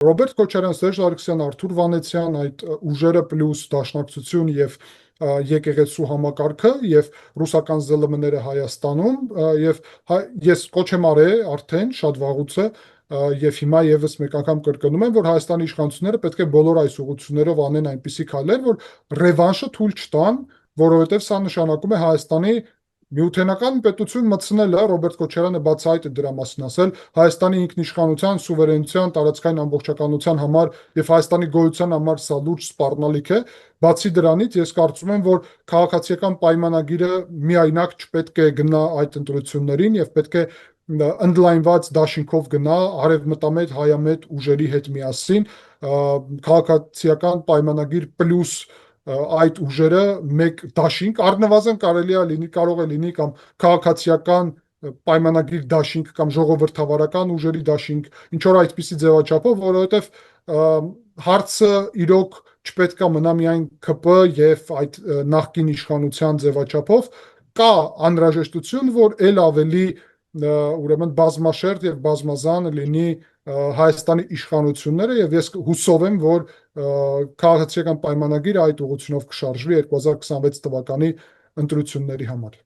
Ռոբերտ Քոչարյան, Սերժ Սարգսյան, Արթուր Վանեցյան, այդ ուժերը պլյուս Դաշնակցություն եւ եկեղեցու համակարգը եւ ռուսական ԶԼՄ-ները Հայաստանում եւ ես կոչ եմ արել արդեն շատ վաղուց եւ հիմա եւս մեկ անգամ կրկնում եմ, որ Հայաստանի իշխանությունները պետք է բոլոր այս ուղղություններով անեն այնպիսի քայլեր, որ ռևանշը թույլ չտան, որովհետեւ սա նշանակում է Հայաստանի Միութենական պետություն մտցնելը, Ռոբերտ Քոչարյանը բացահայտ է դրա մասին ասել, Հայաստանի ինքնիշխանության, սուվերենության, տարածքային ամբողջականության համար եւ Հայաստանի գոյության համար սա լուրջ սպառնալիք է։ Բացի դրանից, ես կարծում եմ, որ քաղաքացիական պայմանագիրը միայնակ չպետք է գնա այդ ընտրություններին եւ պետք է ընդլայնված դաշինքով գնա արևմտամետ հայամետ ուժերի հետ միասին քաղաքացիական պայմանագիր պլյուս այդ ուժերը մեկ դաշինք առնվազն կարող է լինի կամ քաղաքացիական պայմանագիր դաշինք կամ ժողովրդավարական ուժերի դաշինք, ինչ որ այդպիսի ձևաչափով, որովհետև հարցը իրոք չպետք է մնա միայն ՔՊ եւ այդ նախկին իշխանության ձևաչափով, կա անհրաժեշտություն, որ ել ավելի ուրեմն բազմաշերտ եւ բազմազան լինի Հայաստանի իշխանությունները եւ ես հուսով եմ, որ քաղաքացիական պայմանագիրը այդ ուղղությունով կշարժվի 2026 թվականի ընտրությունների համար։